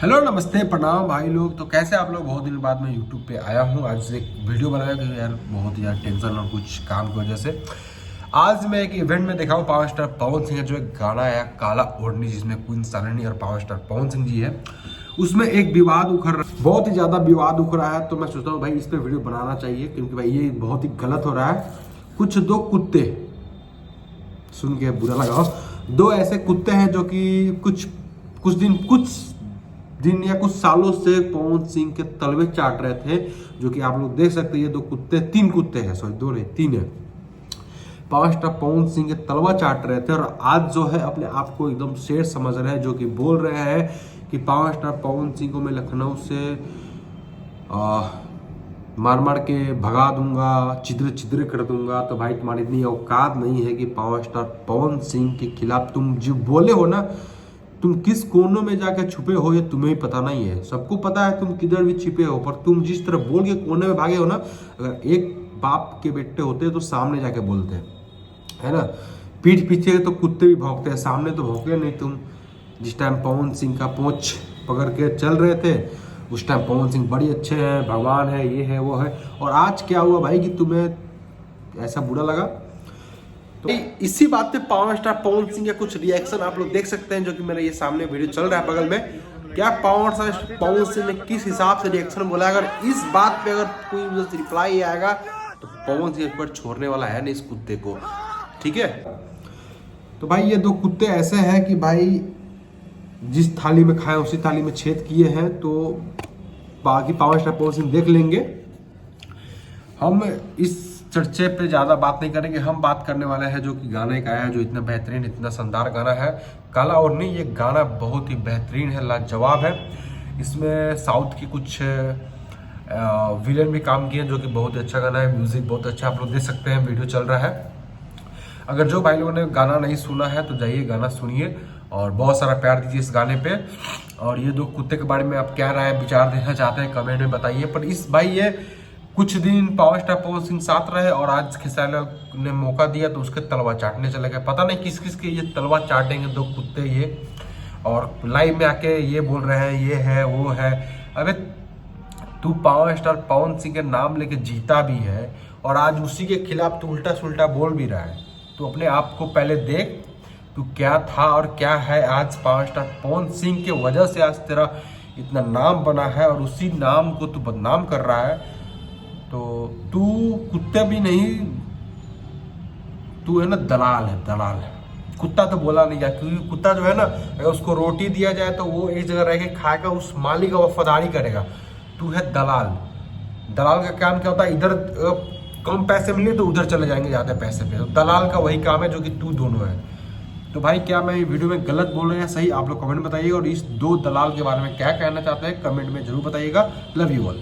Hello नमस्ते प्रणाम भाई लोग। तो कैसे आप लोग? बहुत दिन बाद मैं यूट्यूब पे आया हूँ। आज एक वीडियो बनाया क्योंकि यार बहुत यार टेंशन और कुछ काम की वजह से आज मैं एक इवेंट में देखा हूँ। पावर स्टार पवन सिंह का जो एक गाना आया काला ओढ़नी, जिसमें क्वीन साननी और पावर स्टार पवन सिंह जी है, उसमें एक विवाद उखड़ रहा है, बहुत ही ज़्यादा विवाद उखड़ रहा है। तो मैं सोचता हूँ भाई इस पर वीडियो बनाना चाहिए क्योंकि भाई ये बहुत ही गलत हो रहा है। कुछ दो कुत्ते, सुन के बुरा लगा, दो ऐसे कुत्ते हैं जो कि कुछ दिन या कुछ सालों से पवन सिंह के तलवे चाट रहे थे, जो कि आप लोग देख सकते हैं। ये दो कुत्ते, तीन कुत्ते हैं, सॉरी दो नहीं तीन है। पावर स्टार पवन सिंह के तलवा चाट रहे थे और आज जो है अपने आप को एकदम शेर समझ रहे हैं, जो कि बोल रहे हैं कि पावर स्टार पवन सिंह को मैं लखनऊ से मार मार के भगा दूंगा, छिद्र कर दूंगा। तो भाई तुम्हारी इतनी औकात नहीं है कि पावर स्टार पवन सिंह के खिलाफ तुम जो बोले हो ना, तुम किस कोनों में जाकर छुपे हो ये तुम्हें ही पता नहीं है। सबको पता है तुम किधर भी छिपे हो, पर तुम जिस तरह बोल के कोने में भागे हो ना, अगर एक बाप के बेटे होते तो सामने जाके बोलते है ना। पीठ पीछे तो कुत्ते भी भौंकते हैं, सामने तो भौंके नहीं तुम। जिस टाइम पवन सिंह का पोंछ पकड़ के चल रहे थे उस टाइम पवन सिंह बड़ी अच्छे हैं, भगवान है, ये है वो है। और आज क्या हुआ भाई कि तुम्हें ऐसा बुरा लगा? तो इसी बात पे पावर स्टार पवन सिंह का कुछ रिएक्शन आप लोग देख सकते हैं, जो कि मेरे ये सामने वीडियो चल रहा है बगल में। क्या पावर स्टार पवन सिंह ने किस हिसाब से रिएक्शन बोला? अगर इस बात पे अगर कोई रिप्लाई आएगा तो पवन सिंह एक बार छोड़ने वाला है नहीं इस कुत्ते को, ठीक है। तो भाई ये दो कुत्ते ऐसे हैं कि भाई जिस थाली में खाए उसी थाली में छेद किए हैं। तो बाकी पावर स्टार पवन सिंह देख लेंगे। हम इस चर्चे पे ज़्यादा बात नहीं करेंगे। हम बात करने वाले हैं जो कि गाने का है, जो इतना बेहतरीन, इतना शानदार गाना है काला ओढ़नी। ये गाना बहुत ही बेहतरीन है, लाजवाब है। इसमें साउथ की कुछ विलेन भी काम किए हैं, जो कि बहुत अच्छा गाना है। म्यूजिक बहुत अच्छा, आप लोग देख सकते हैं, वीडियो चल रहा है। अगर जो भाई लोगों ने गाना नहीं सुना है तो जाइए गाना सुनिए और बहुत सारा प्यार दीजिए इस गाने पे। और ये दो कुत्ते के बारे में आप क्या राय विचार देना चाहते हैं कमेंट में बताइए। पर इस भाई ये कुछ दिन पावर स्टार पवन सिंह साथ रहे और आज खेसारी लाल ने मौका दिया तो उसके तलवा चाटने चले गए। पता नहीं किस किस के ये तलवा चाटेंगे दो कुत्ते ये, और लाइव में आके ये बोल रहे हैं ये है वो है। अबे तू पावर स्टार पवन सिंह के नाम लेके जीता भी है और आज उसी के खिलाफ तू उल्टा सुल्टा बोल भी रहा है। तो अपने आप को पहले देख, तू क्या था और क्या है। आज पावर स्टार पवन सिंह के वजह से आज तेरा इतना नाम बना है और उसी नाम को तू बदनाम कर रहा है। तो तू कुत्ता भी नहीं, तू है ना दलाल है, दलाल है। कुत्ता तो बोला नहीं जाए क्योंकि कुत्ता जो है ना, अगर उसको रोटी दिया जाए तो वो एक जगह रह के खाएगा, उस मालिक का वफादारी करेगा। तू है दलाल। दलाल का काम क्या होता है? इधर कम पैसे मिले तो उधर चले जाएंगे ज़्यादा पैसे पे। तो दलाल का वही काम है जो कि तू दोनों है। तो भाई क्या मैं वीडियो में गलत बोल रहे हैं सही? आप लोग कमेंट बताइएगा। और इस दो दलाल के बारे में क्या कहना चाहते हैं कमेंट में जरूर बताइएगा। Love you all.